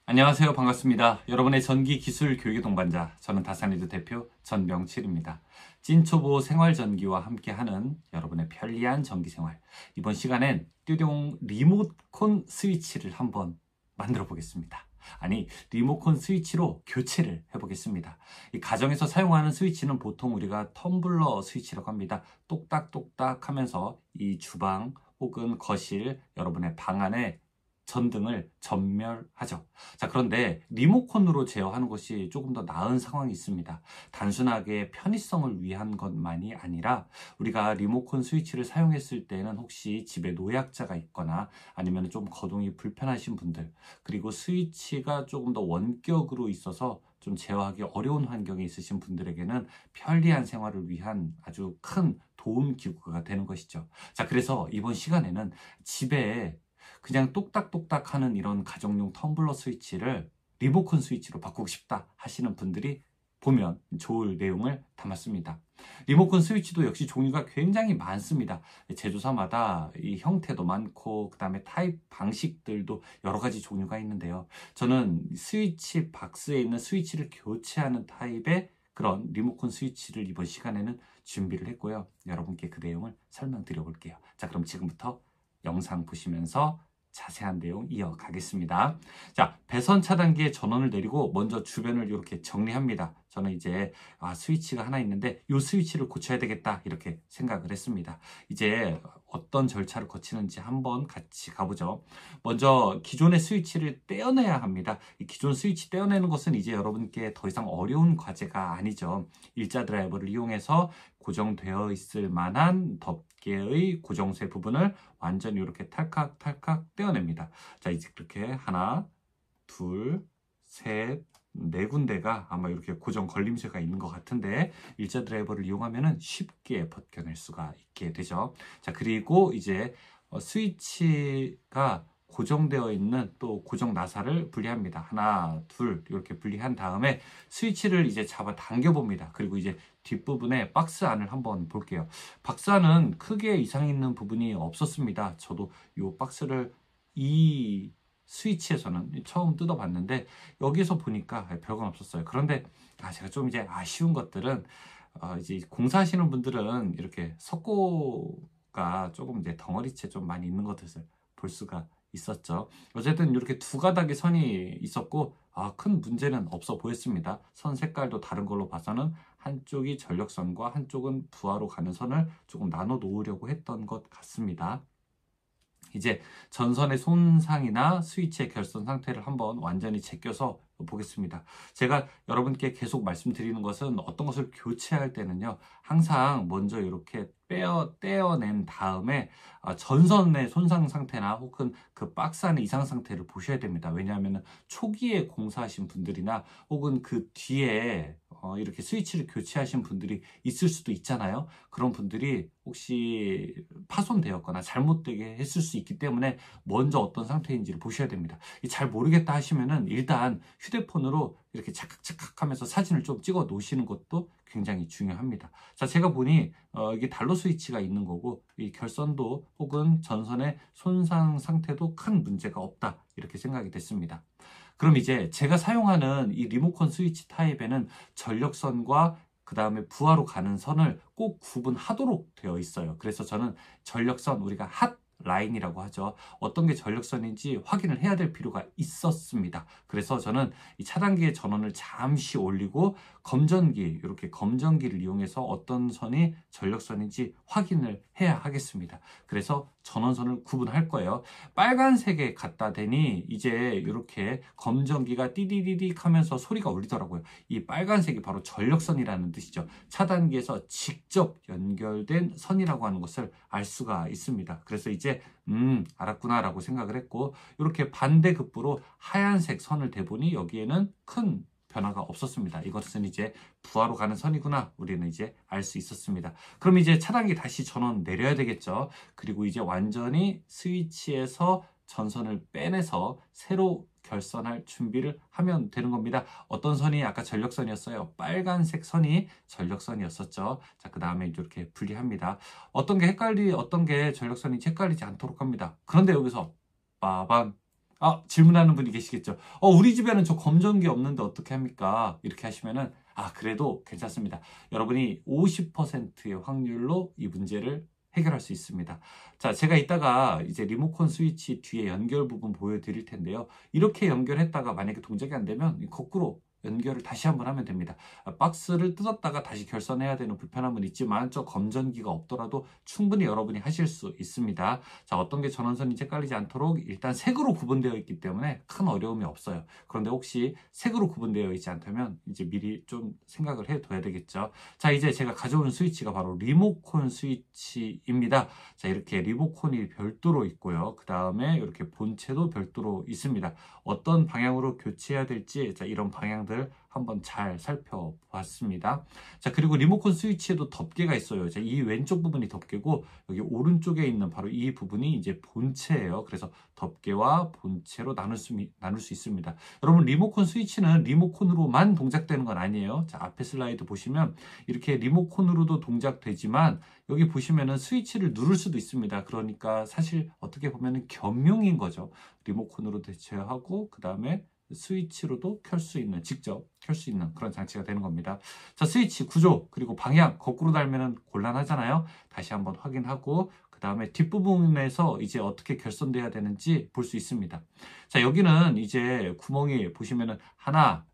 안녕하세요. 반갑습니다. 여러분의 전기 기술 교육의 동반자, 저는 다산리드 대표 전명칠입니다. 찐초보 생활전기와 함께하는 여러분의 편리한 전기생활. 이번 시간엔 띠용 리모컨 스위치를 한번 만들어 보겠습니다. 아니, 리모컨 스위치로 교체를 해보겠습니다. 이 가정에서 사용하는 스위치는 보통 우리가 텀블러 스위치라고 합니다. 똑딱똑딱 하면서 이 주방 혹은 거실, 여러분의 방 안에 전등을 전멸하죠. 자, 그런데 리모컨으로 제어하는 것이 조금 더 나은 상황이 있습니다. 단순하게 편의성을 위한 것만이 아니라 우리가 리모컨 스위치를 사용했을 때는 혹시 집에 노약자가 있거나 아니면 좀 거동이 불편하신 분들, 그리고 스위치가 조금 더 원격으로 있어서 좀 제어하기 어려운 환경에 있으신 분들에게는 편리한 생활을 위한 아주 큰 도움 기구가 되는 것이죠. 자, 그래서 이번 시간에는 집에 그냥 똑딱똑딱 하는 이런 가정용 텀블러 스위치를 리모컨 스위치로 바꾸고 싶다 하시는 분들이 보면 좋을 내용을 담았습니다. 리모컨 스위치도 역시 종류가 굉장히 많습니다. 제조사마다 이 형태도 많고 그 다음에 타입 방식들도 여러 가지 종류가 있는데요. 저는 스위치 박스에 있는 스위치를 교체하는 타입의 그런 리모컨 스위치를 이번 시간에는 준비를 했고요. 여러분께 그 내용을 설명드려 볼게요. 자, 그럼 지금부터 영상 보시면서 자세한 내용 이어가겠습니다. 자, 배선 차단기의 전원을 내리고 먼저 주변을 이렇게 정리합니다. 저는 이제 스위치가 하나 있는데 이 스위치를 고쳐야 되겠다 이렇게 생각을 했습니다. 이제 어떤 절차를 거치는지 한번 같이 가보죠. 먼저 기존의 스위치를 떼어내야 합니다. 이 기존 스위치 떼어내는 것은 이제 여러분께 더 이상 어려운 과제가 아니죠. 일자 드라이버를 이용해서 고정되어 있을 만한 덮개의 고정쇠 부분을 완전히 이렇게 탈칵탈칵 떼어냅니다. 자, 이제 그렇게 하나, 둘, 셋, 네 군데가 아마 이렇게 고정 걸림쇠가 있는 것 같은데 일자 드라이버를 이용하면 쉽게 벗겨낼 수가 있게 되죠. 자, 그리고 이제 스위치가 고정되어 있는 또 고정 나사를 분리합니다. 하나, 둘 이렇게 분리한 다음에 스위치를 이제 잡아 당겨 봅니다. 그리고 이제 뒷부분에 박스 안을 한번 볼게요. 박스 안은 크게 이상 있는 부분이 없었습니다. 저도 이 박스를 이 스위치에서는 처음 뜯어봤는데 여기서 보니까 별건 없었어요. 그런데 제가 좀 이제 아쉬운 것들은 이제 공사하시는 분들은 이렇게 석고가 조금 이제 덩어리째 좀 많이 있는 것을 볼 수가 있었죠. 어쨌든 이렇게 두 가닥의 선이 있었고 큰 문제는 없어 보였습니다. 선 색깔도 다른 걸로 봐서는 한쪽이 전력선과 한쪽은 부하로 가는 선을 조금 나눠 놓으려고 했던 것 같습니다. 이제 전선의 손상이나 스위치의 결선 상태를 한번 완전히 제껴서 보겠습니다. 제가 여러분께 계속 말씀드리는 것은 어떤 것을 교체할 때는요, 항상 먼저 이렇게 떼어낸 다음에 전선의 손상 상태나 혹은 그 박스 안의 이상 상태를 보셔야 됩니다. 왜냐하면 초기에 공사하신 분들이나 혹은 그 뒤에 이렇게 스위치를 교체하신 분들이 있을 수도 있잖아요. 그런 분들이 혹시 파손되었거나 잘못되게 했을 수 있기 때문에 먼저 어떤 상태인지를 보셔야 됩니다. 잘 모르겠다 하시면은 일단 휴대폰으로 이렇게 착각착각 하면서 사진을 좀 찍어 놓으시는 것도 굉장히 중요합니다. 자, 제가 보니 이게 단로 스위치가 있는 거고 이 결선도 혹은 전선의 손상 상태도 큰 문제가 없다 이렇게 생각이 됐습니다. 그럼 이제 제가 사용하는 이 리모컨 스위치 타입에는 전력선과 그 다음에 부하로 가는 선을 꼭 구분하도록 되어 있어요. 그래서 저는 전력선, 우리가 핫 라인이라고 하죠. 어떤 게 전력선인지 확인을 해야 될 필요가 있었습니다. 그래서 저는 이 차단기의 전원을 잠시 올리고 검전기, 이렇게 검전기를 이용해서 어떤 선이 전력선인지 확인을 해야 하겠습니다. 그래서 전원선을 구분할 거예요. 빨간색에 갖다 대니 이제 이렇게 검전기가 띠디디딕 하면서 소리가 울리더라고요. 이 빨간색이 바로 전력선이라는 뜻이죠. 차단기에서 직접 연결된 선이라고 하는 것을 알 수가 있습니다. 그래서 이제 알았구나 라고 생각을 했고 이렇게 반대급부로 하얀색 선을 대보니 여기에는 큰 변화가 없었습니다. 이것은 이제 부하로 가는 선이구나 우리는 이제 알 수 있었습니다. 그럼 이제 차단기 다시 전원 내려야 되겠죠. 그리고 이제 완전히 스위치에서 전선을 빼내서 새로 결선할 준비를 하면 되는 겁니다. 어떤 선이 아까 전력선이었어요. 빨간색 선이 전력선이었었죠. 자, 그 다음에 이렇게 분리합니다. 어떤 게 전력선인지 헷갈리지 않도록 합니다. 그런데 여기서 빠밤, 질문하는 분이 계시겠죠. 우리 집에는 저 검전기 없는데 어떻게 합니까? 이렇게 하시면은, 그래도 괜찮습니다. 여러분이 50%의 확률로 이 문제를 해결할 수 있습니다. 자, 제가 이따가 이제 리모컨 스위치 뒤에 연결 부분 보여드릴 텐데요. 이렇게 연결했다가 만약에 동작이 안 되면 거꾸로 연결을 다시 한번 하면 됩니다. 박스를 뜯었다가 다시 결선해야 되는 불편함은 있지만 저 검전기가 없더라도 충분히 여러분이 하실 수 있습니다. 자, 어떤 게 전원선인지 헷갈리지 않도록 일단 색으로 구분되어 있기 때문에 큰 어려움이 없어요. 그런데 혹시 색으로 구분되어 있지 않다면 이제 미리 좀 생각을 해둬야 되겠죠. 자, 이제 제가 가져온 스위치가 바로 리모컨 스위치입니다. 자, 이렇게 리모컨이 별도로 있고요. 그 다음에 이렇게 본체도 별도로 있습니다. 어떤 방향으로 교체해야 될지, 자, 이런 방향들 한번 잘 살펴봤습니다. 자, 그리고 리모컨 스위치에도 덮개가 있어요. 자, 이 왼쪽 부분이 덮개고 여기 오른쪽에 있는 바로 이 부분이 이제 본체예요. 그래서 덮개와 본체로 나눌 수 있습니다. 여러분, 리모컨 스위치는 리모컨으로만 동작되는 건 아니에요. 자, 앞에 슬라이드 보시면 이렇게 리모컨으로도 동작되지만 여기 보시면은 스위치를 누를 수도 있습니다. 그러니까 사실 어떻게 보면은 겸용인 거죠. 리모컨으로 대체하고 그 다음에 스위치로도 켤 수 있는, 직접 켤 수 있는 그런 장치가 되는 겁니다. 자, 스위치 구조 그리고 방향 거꾸로 달면은 곤란하잖아요. 다시 한번 확인하고 그 다음에 뒷부분에서 이제 어떻게 결선돼야 되는지 볼 수 있습니다. 자, 여기는 이제 구멍이 보시면은 하나,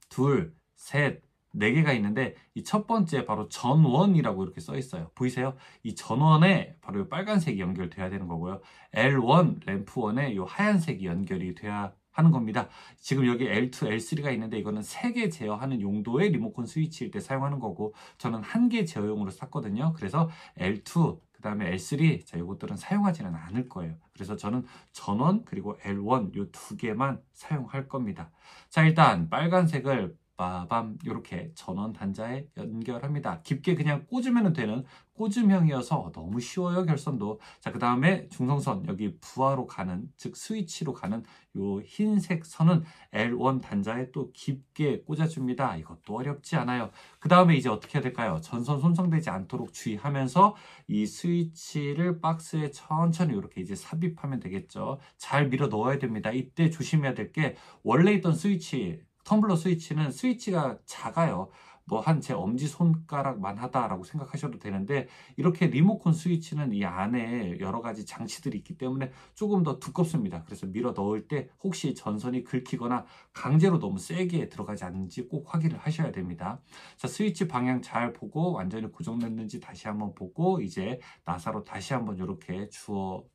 둘, 셋, 네 개가 있는데 이 첫 번째 바로 전원이라고 이렇게 써 있어요. 보이세요? 이 전원에 바로 이 빨간색이 연결돼야 되는 거고요. L1, 램프1에 이 하얀색이 연결이 돼야 하는 겁니다. 지금 여기 L2, L3가 있는데 이거는 3개 제어하는 용도의 리모컨 스위치일 때 사용하는 거고 저는 1개 제어용으로 샀거든요. 그래서 L2, 그 다음에 L3, 자, 이것들은 사용하지는 않을 거예요. 그래서 저는 전원 그리고 L1 이 2개만 사용할 겁니다. 자, 일단 빨간색을 빠밤 이렇게 전원 단자에 연결합니다. 깊게 그냥 꽂으면 되는 꽂음형이어서 너무 쉬워요, 결선도. 자, 그 다음에 중성선 여기 부하로 가는, 즉 스위치로 가는 요 흰색 선은 L1 단자에 또 깊게 꽂아줍니다. 이것도 어렵지 않아요. 그 다음에 이제 어떻게 해야 될까요? 전선 손상되지 않도록 주의하면서 이 스위치를 박스에 천천히 이렇게 이제 삽입하면 되겠죠. 잘 밀어 넣어야 됩니다. 이때 조심해야 될 게 원래 있던 스위치, 텀블러 스위치는 스위치가 작아요. 뭐 한 제 엄지손가락만 하다라고 생각하셔도 되는데 이렇게 리모컨 스위치는 이 안에 여러 가지 장치들이 있기 때문에 조금 더 두껍습니다. 그래서 밀어 넣을 때 혹시 전선이 긁히거나 강제로 너무 세게 들어가지 않는지 꼭 확인을 하셔야 됩니다. 자, 스위치 방향 잘 보고 완전히 고정됐는지 다시 한번 보고 이제 나사로 다시 한번 이렇게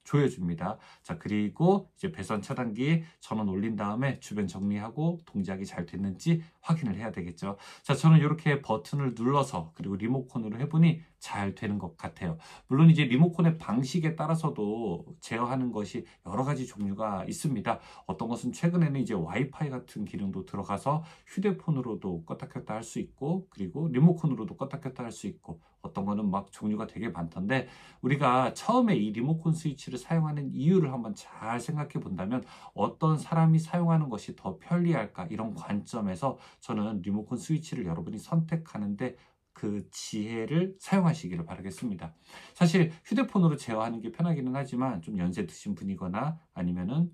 조여줍니다. 자, 그리고 이제 배선 차단기 전원 올린 다음에 주변 정리하고 동작이 잘 됐는지 확인을 해야 되겠죠. 자, 저는 이렇게 버튼을 눌러서 그리고 리모컨으로 해보니 잘 되는 것 같아요. 물론 이제 리모컨의 방식에 따라서도 제어하는 것이 여러 가지 종류가 있습니다. 어떤 것은 최근에는 이제 와이파이 같은 기능도 들어가서 휴대폰으로도 껐다 켰다 할 수 있고 그리고 리모컨으로도 껐다 켰다 할 수 있고 어떤 거는 막 종류가 되게 많던데 우리가 처음에 이 리모컨 스위치를 사용하는 이유를 한번 잘 생각해 본다면 어떤 사람이 사용하는 것이 더 편리할까 이런 관점에서 저는 리모컨 스위치를 여러분이 선택하는데 그 지혜를 사용하시기를 바라겠습니다. 사실 휴대폰으로 제어하는 게 편하기는 하지만 좀 연세 드신 분이거나 아니면은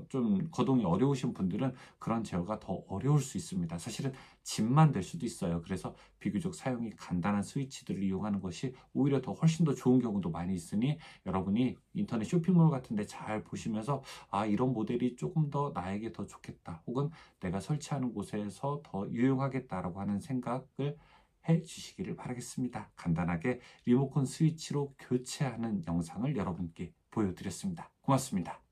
좀 거동이 어려우신 분들은 그런 제어가 더 어려울 수 있습니다. 사실은 짐만 될 수도 있어요. 그래서 비교적 사용이 간단한 스위치들을 이용하는 것이 오히려 더 훨씬 더 좋은 경우도 많이 있으니 여러분이 인터넷 쇼핑몰 같은 데 잘 보시면서 이런 모델이 조금 더 나에게 더 좋겠다 혹은 내가 설치하는 곳에서 더 유용하겠다라고 하는 생각을 해 주시기를 바라겠습니다. 간단하게 리모컨 스위치로 교체하는 영상을 여러분께 보여드렸습니다. 고맙습니다.